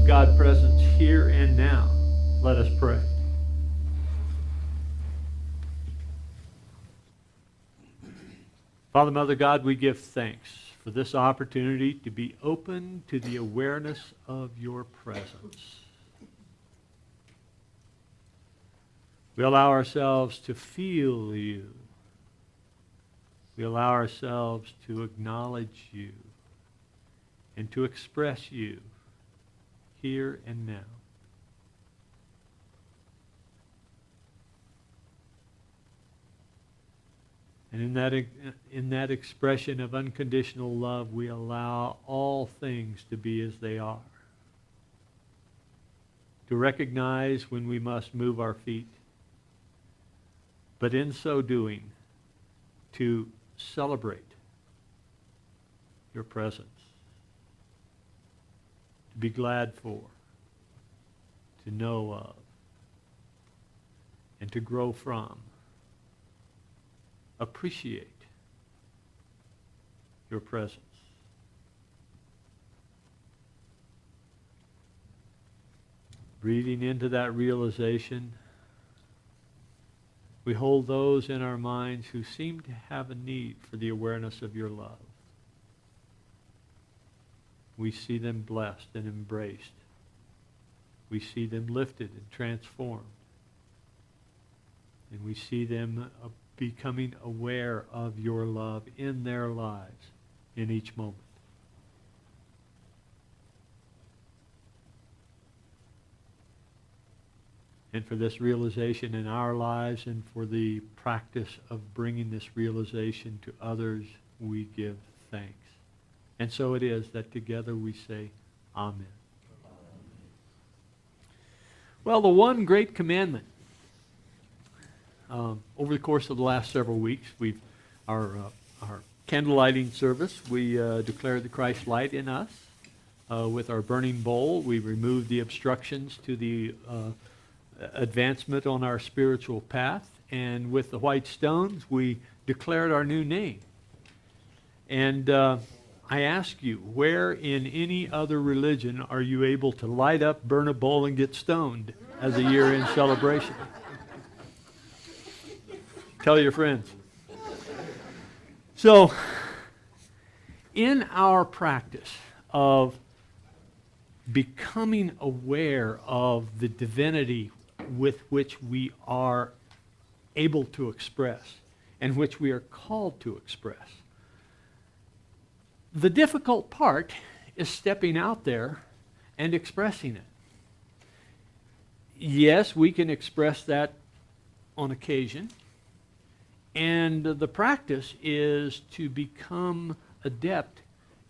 God presence here and now. Let us pray. Father, Mother God, we give thanks for this opportunity to be open to the awareness of your presence. We allow ourselves to feel you. We allow ourselves to acknowledge you and to express you here and now. And in that expression of unconditional love, we allow all things to be as they are. To recognize when we must move our feet, but in so doing, to celebrate your presence, to be glad for, to know of, and to grow from. Appreciate your presence. Breathing into that realization, we hold those in our minds who seem to have a need for the awareness of your love. We see them blessed and embraced. We see them lifted and transformed. And we see them becoming aware of your love in their lives in each moment. And for this realization in our lives and for the practice of bringing this realization to others, we give thanks. And so it is that together we say, Amen. Well, the one great commandment. Over the course of the last several weeks, our candle lighting service, we declared the Christ light in us. With our burning bowl, we removed the obstructions to the advancement on our spiritual path. And with the white stones, we declared our new name. And I ask you, where in any other religion are you able to light up, burn a bowl, and get stoned as a year-end celebration? Tell your friends. So, in our practice of becoming aware of the divinity with which we are able to express and which we are called to express, the difficult part is stepping out there and expressing it. Yes, we can express that on occasion. And the practice is to become adept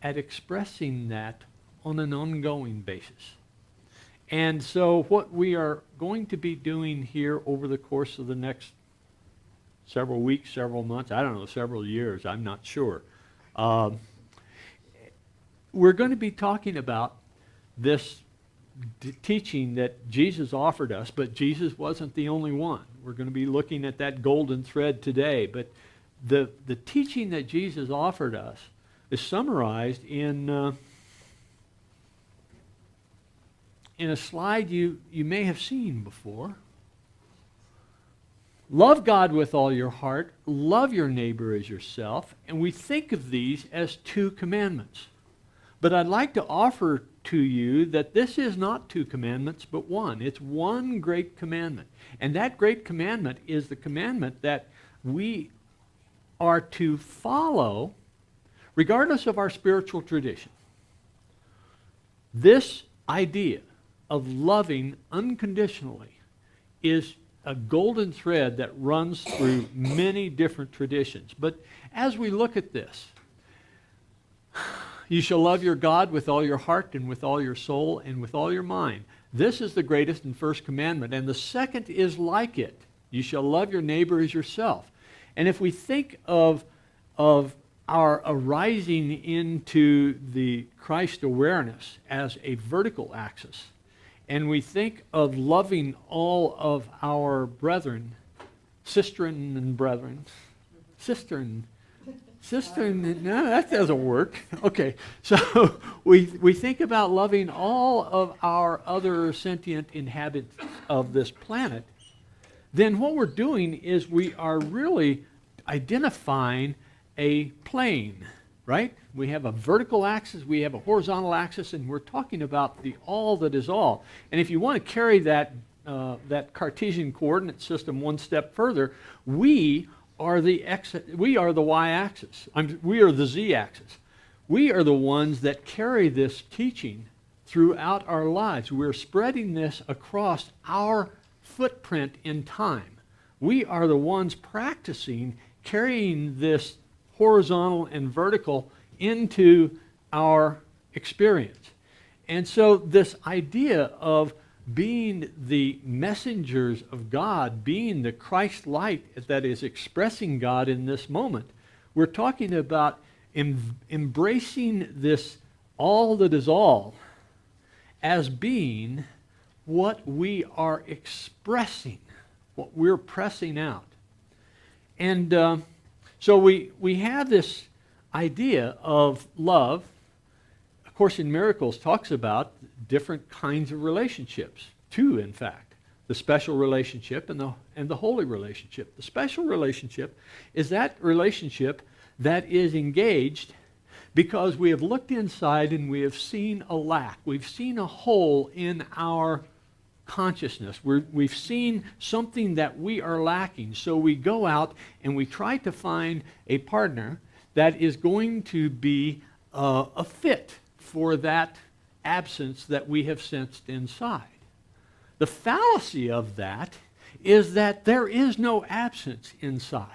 at expressing that on an ongoing basis. And so what we are going to be doing here over the course of the next several weeks, several months, I don't know, several years, I'm not sure. We're going to be talking about this teaching that Jesus offered us, but Jesus wasn't the only one. We're going to be looking at that golden thread today, but the teaching that Jesus offered us is summarized in a slide you may have seen before. Love God with all your heart, love your neighbor as yourself, and we think of these as two commandments. But I'd like to offer to you that this is not two commandments, but one. It's one great commandment. And that great commandment is the commandment that we are to follow regardless of our spiritual tradition. This idea of loving unconditionally is a golden thread that runs through many different traditions. But as we look at this, you shall love your God with all your heart and with all your soul and with all your mind. This is the greatest and first commandment. And the second is like it. You shall love your neighbor as yourself. And if we think of our arising into the Christ awareness as a vertical axis, and we think of loving all of our brethren, sistren and brethren, sistren, no, that doesn't work. Okay, so we think about loving all of our other sentient inhabitants of this planet, then what we're doing is we are really identifying a plane, right? We have a vertical axis, we have a horizontal axis, and we're talking about the all that is all. And if you want to carry that Cartesian coordinate system one step further, we are the y-axis. We are the z-axis. We are the ones that carry this teaching throughout our lives. We're spreading this across our footprint in time. We are the ones practicing carrying this horizontal and vertical into our experience. And so this idea of being the messengers of God, being the Christ light that is expressing God in this moment, we're talking about embracing this all that is all as being what we are expressing, what we're pressing out. And so we have this idea of love. Of Course in Miracles talks about different kinds of relationships, two in fact, the special relationship and the holy relationship. The special relationship is that relationship that is engaged because we have looked inside and we have seen a lack. We've seen a hole in our consciousness. We've seen something that we are lacking. So we go out and we try to find a partner that is going to be a fit for that absence that we have sensed inside. The fallacy of that is that there is no absence inside,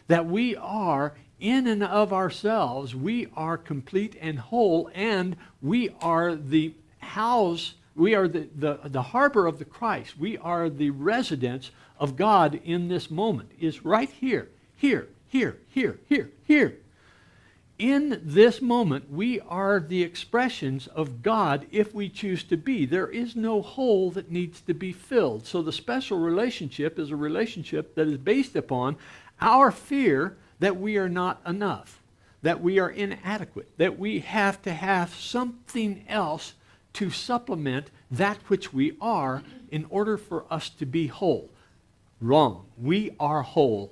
that we are in and of ourselves, we are complete and whole, and we are the house, we are the harbor of the Christ. We are the residence of God in this moment, is right here, here, here, here, here, here. In this moment, we are the expressions of God if we choose to be. There is no hole that needs to be filled. So the special relationship is a relationship that is based upon our fear that we are not enough, that we are inadequate, that we have to have something else to supplement that which we are in order for us to be whole. Wrong. We are whole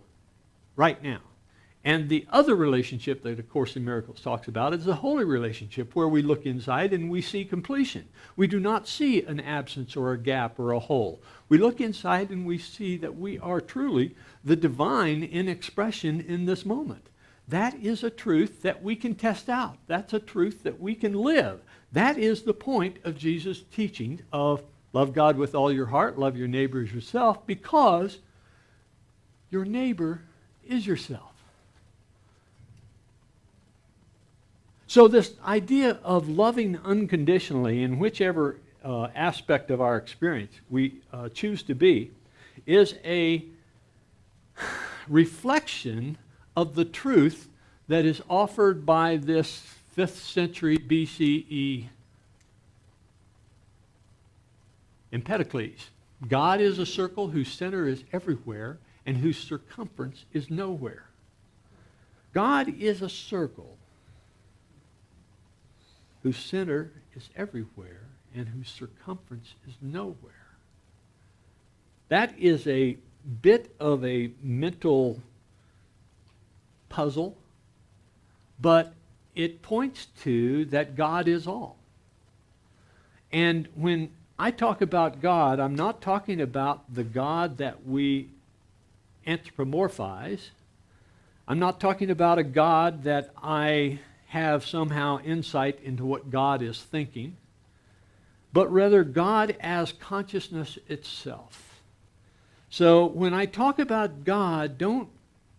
right now. And the other relationship that A Course in Miracles talks about is the holy relationship, where we look inside and we see completion. We do not see an absence or a gap or a hole. We look inside and we see that we are truly the divine in expression in this moment. That is a truth that we can test out. That's a truth that we can live. That is the point of Jesus' teaching of love God with all your heart, love your neighbor as yourself, because your neighbor is yourself. So this idea of loving unconditionally in whichever aspect of our experience we choose to be is a reflection of the truth that is offered by this 5th century BCE Empedocles. God is a circle whose center is everywhere and whose circumference is nowhere. God is a circle whose center is everywhere and whose circumference is nowhere. That is a bit of a mental puzzle, but it points to that God is all. And when I talk about God, I'm not talking about the God that we anthropomorphize. I'm not talking about a God that I have somehow insight into what God is thinking, but rather God as consciousness itself. So when I talk about God, don't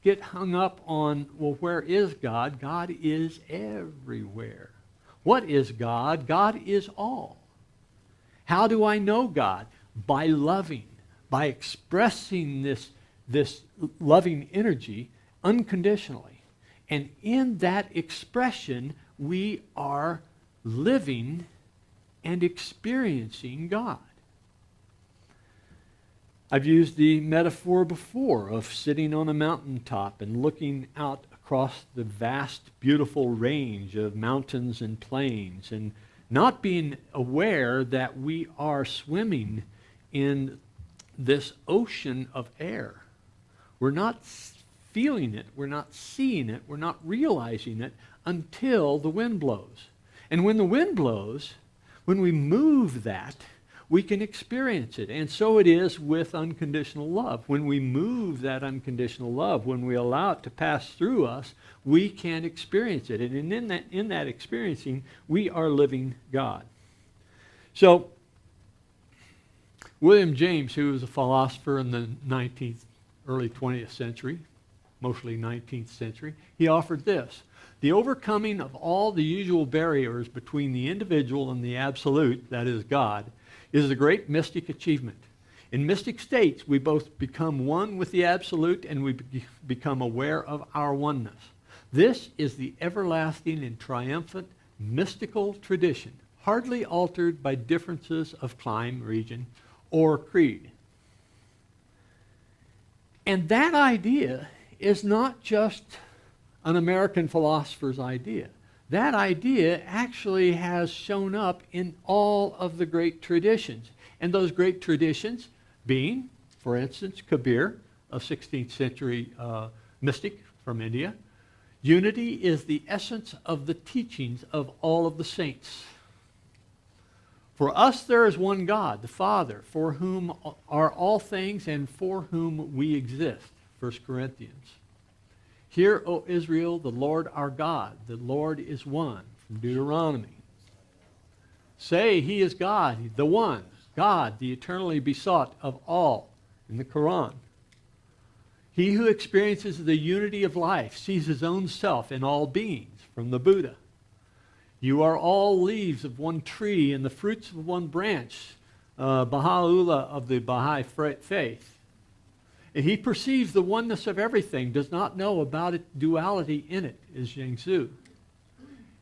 get hung up on, well, where is God? God is everywhere. What is God? God is all. How do I know God? By loving, by expressing this loving energy unconditionally. And in that expression, we are living and experiencing God. I've used the metaphor before of sitting on a mountaintop and looking out across the vast, beautiful range of mountains and plains and not being aware that we are swimming in this ocean of air. We're not feeling it, we're not seeing it, we're not realizing it until the wind blows. And when the wind blows, when we move that, we can experience it. And so it is with unconditional love. When we move that unconditional love, when we allow it to pass through us, we can experience it. And in that experiencing, we are living God. So, William James, who was a philosopher in the 19th, early 20th century, mostly 19th century, he offered this: the overcoming of all the usual barriers between the individual and the absolute, that is God, is a great mystic achievement. In mystic states, we both become one with the absolute and we become aware of our oneness. This is the everlasting and triumphant mystical tradition, hardly altered by differences of clime, region, or creed. And that idea is not just an American philosopher's idea. That idea actually has shown up in all of the great traditions. And those great traditions being, for instance, Kabir, a 16th century mystic from India. Unity is the essence of the teachings of all of the saints. For us there is one God, the Father, for whom are all things and for whom we exist. 1 Corinthians. Hear, O Israel, the Lord our God, the Lord is one, from Deuteronomy. Say, He is God, the one, God, the eternally besought of all, in the Quran. He who experiences the unity of life sees his own self in all beings, from the Buddha. You are all leaves of one tree and the fruits of one branch, Baha'u'llah of the Baha'i faith. And he perceives the oneness of everything, does not know about it, duality in it, is Zhengzhou.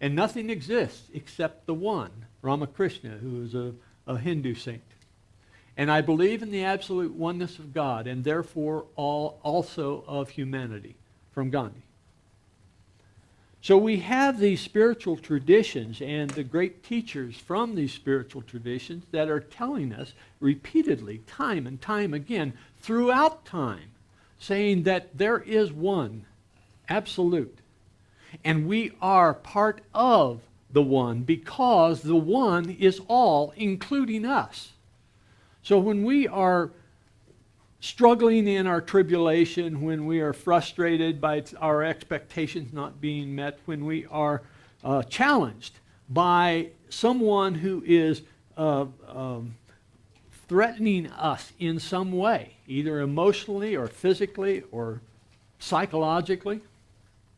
And nothing exists except the one, Ramakrishna, who is a Hindu saint. And I believe in the absolute oneness of God, and therefore also of humanity, from Gandhi. So we have these spiritual traditions and the great teachers from these spiritual traditions that are telling us repeatedly, time and time again, throughout time, saying that there is one, absolute. And we are part of the one because the one is all, including us. So when we are struggling in our tribulation, when we are frustrated by our expectations not being met, when we are challenged by someone who is threatening us in some way, either emotionally or physically or psychologically,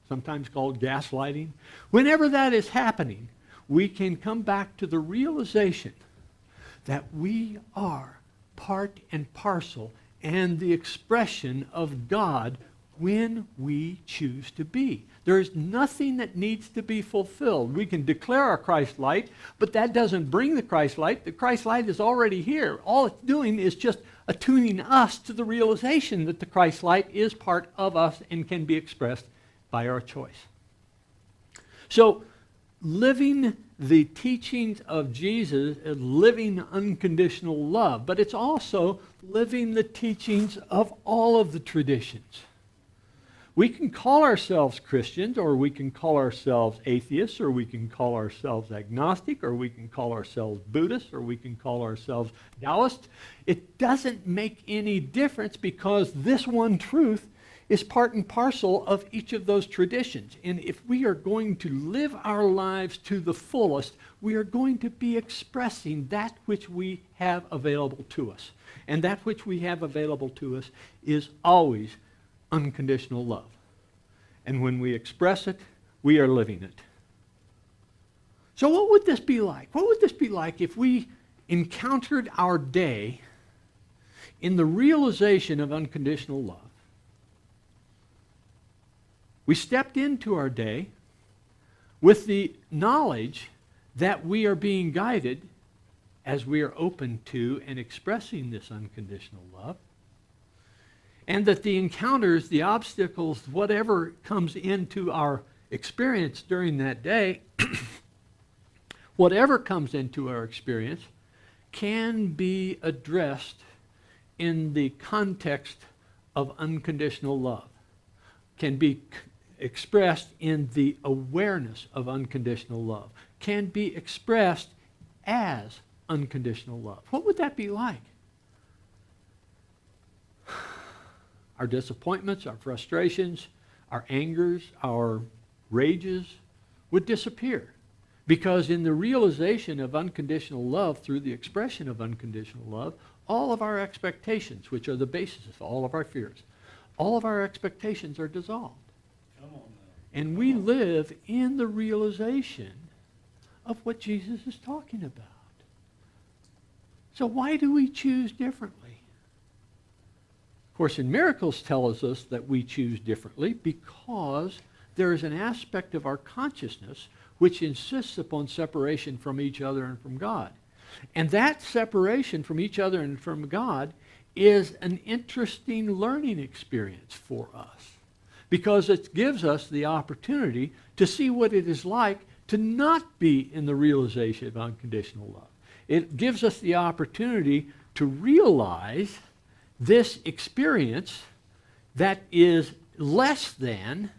sometimes called gaslighting, whenever that is happening, we can come back to the realization that we are part and parcel and the expression of God when we choose to be. There is nothing that needs to be fulfilled. We can declare our Christ light, but that doesn't bring the Christ light. The Christ light is already here. All it's doing is just attuning us to the realization that the Christ light is part of us and can be expressed by our choice. So, living the teachings of Jesus is living unconditional love, but it's also living the teachings of all of the traditions. We can call ourselves Christians, or we can call ourselves atheists, or we can call ourselves agnostic, or we can call ourselves Buddhists, or we can call ourselves Taoists. It doesn't make any difference because this one truth is part and parcel of each of those traditions. And if we are going to live our lives to the fullest, we are going to be expressing that which we have available to us. And that which we have available to us is always unconditional love. And when we express it, we are living it. So what would this be like? What would this be like if we encountered our day in the realization of unconditional love? We stepped into our day with the knowledge that we are being guided as we are open to and expressing this unconditional love, and that the encounters, the obstacles, whatever comes into our experience during that day whatever comes into our experience can be addressed in the context of unconditional love, can be expressed in the awareness of unconditional love, can be expressed as unconditional love. What would that be like? Our disappointments, our frustrations, our angers, our rages would disappear. Because in the realization of unconditional love, through the expression of unconditional love, all of our expectations, which are the basis of all of our fears, all of our expectations are dissolved. Come on now. And we live in the realization of what Jesus is talking about. So why do we choose differently? Course in Miracles tells us that we choose differently because there is an aspect of our consciousness which insists upon separation from each other and from God. And that separation from each other and from God is an interesting learning experience for us because it gives us the opportunity to see what it is like to not be in the realization of unconditional love. It gives us the opportunity to realize this experience that is less than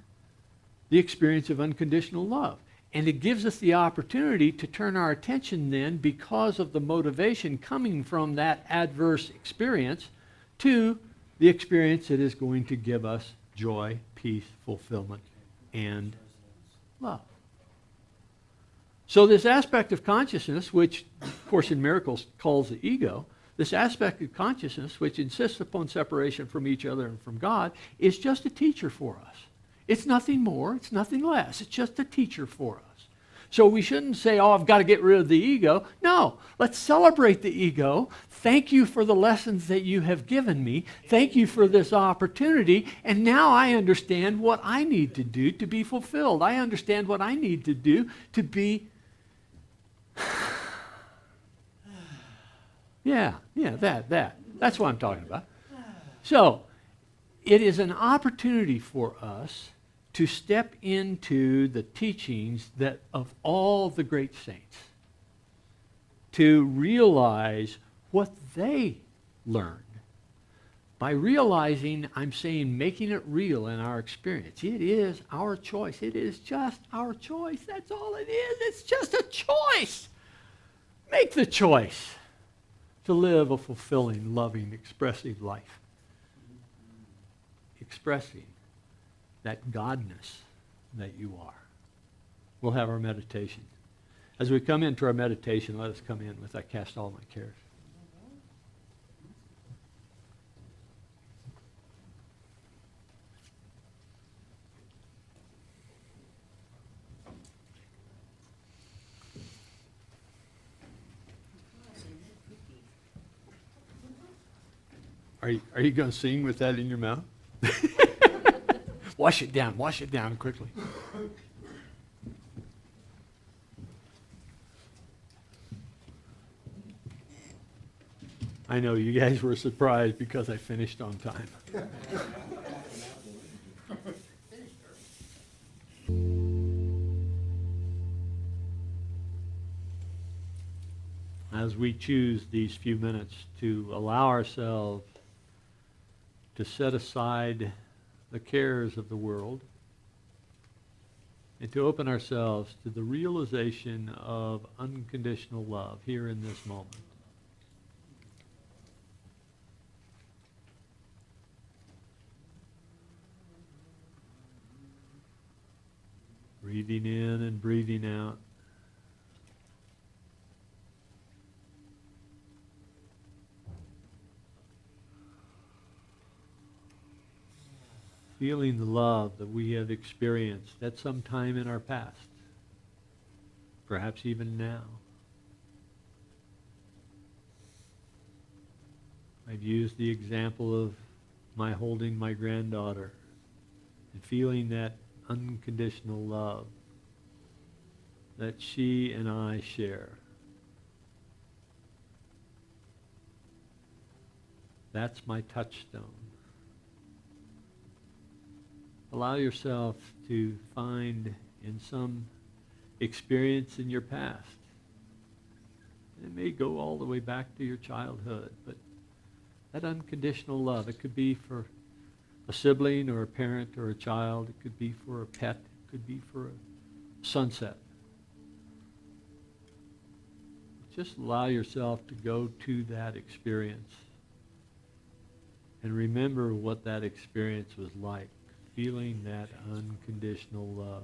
the experience of unconditional love. And it gives us the opportunity to turn our attention then, because of the motivation coming from that adverse experience, to the experience that is going to give us joy, peace, fulfillment, and love. So this aspect of consciousness, which of course in Miracles calls the ego, this aspect of consciousness which insists upon separation from each other and from God, is just a teacher for us. It's nothing more, it's nothing less. It's just a teacher for us. So we shouldn't say, oh, I've got to get rid of the ego. No, let's celebrate the ego. Thank you for the lessons that you have given me. Thank you for this opportunity. And now I understand what I need to do to be fulfilled. I understand what I need to do to be... That's what I'm talking about. So, it is an opportunity for us to step into the teachings that of all the great saints, to realize what they learned. By realizing, I'm saying, making it real in our experience. It is our choice. It is just our choice. That's all it is. It's just a choice. Make the choice to live a fulfilling, loving, expressive life. Expressing that godness that you are. We'll have our meditation. As we come into our meditation, let us come in with I cast all my cares. Are you going to sing with that in your mouth? Wash it down quickly. I know you guys were surprised because I finished on time. As we choose these few minutes to allow ourselves to set aside the cares of the world and to open ourselves to the realization of unconditional love here in this moment. Breathing in and breathing out. Feeling the love that we have experienced at some time in our past, perhaps even now. I've used the example of my holding my granddaughter and feeling that unconditional love that she and I share. That's my touchstone. Allow yourself to find in some experience in your past It may go all the way back to your childhood, but that unconditional love, it could be for a sibling or a parent or a child. It could be for a pet. It could be for a sunset. Just allow yourself to go to that experience and remember what that experience was like, feeling that unconditional love.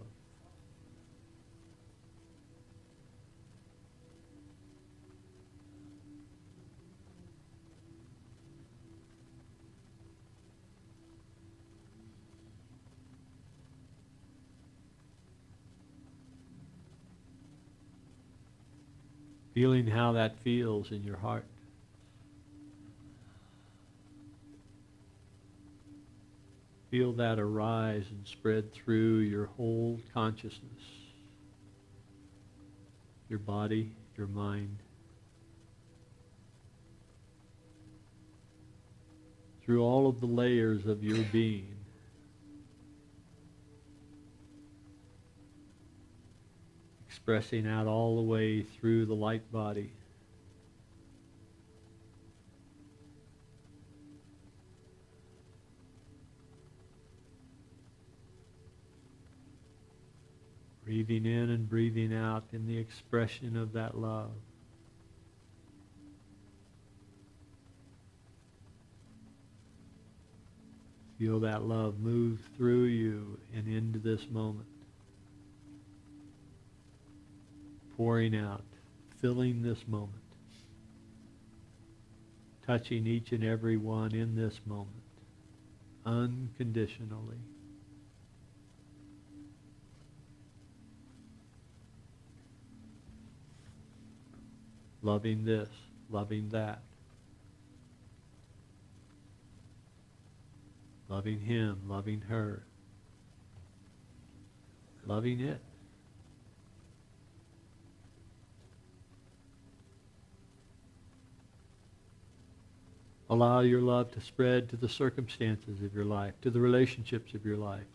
Feeling how that feels in your heart. Feel that arise and spread through your whole consciousness, your body, your mind, through all of the layers of your being. Expressing out all the way through the light body. Breathing in and breathing out in the expression of that love. Feel that love move through you and into this moment. Pouring out, filling this moment, touching each and every one in this moment, unconditionally. Loving this, loving that. Loving him, loving her. Loving it. Allow your love to spread to the circumstances of your life, to the relationships of your life.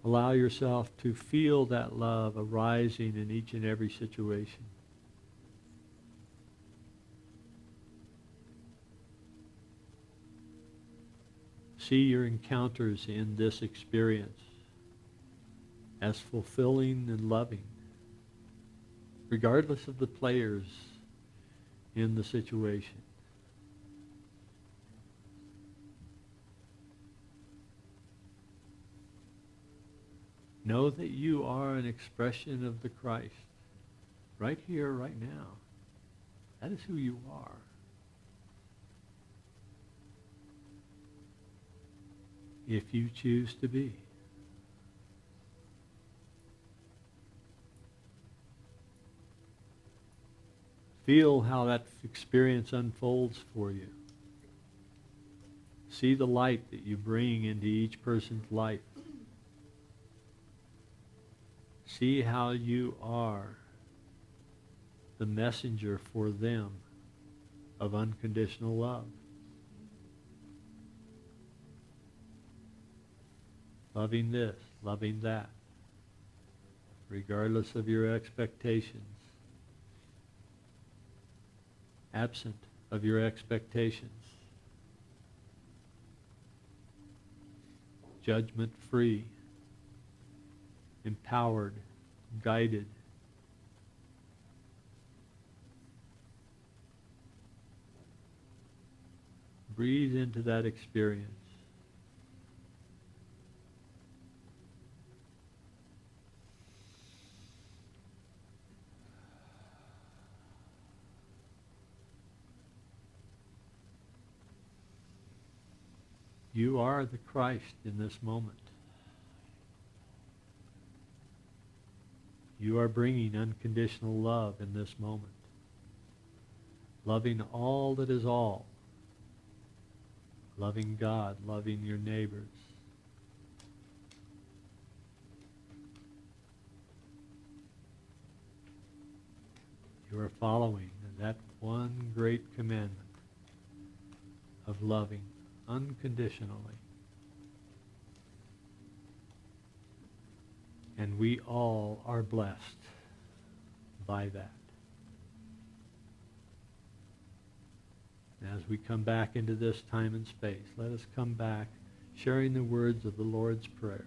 Allow yourself to feel that love arising in each and every situation. See your encounters in this experience as fulfilling and loving, regardless of the players in the situation. Know that you are an expression of the Christ, right here, right now. That is who you are. If you choose to be. Feel how that experience unfolds for you. See the light that you bring into each person's life. See how you are the messenger for them of unconditional love. Loving this, loving that, regardless of your expectations, absent of your expectations, judgment-free, empowered, guided. Breathe into that experience. You are the Christ in this moment. You are bringing unconditional love in this moment. Loving all that is all. Loving God, loving your neighbors. You are following that one great commandment of loving unconditionally. And we all are blessed by that. As we come back into this time and space, let us come back sharing the words of the Lord's Prayer.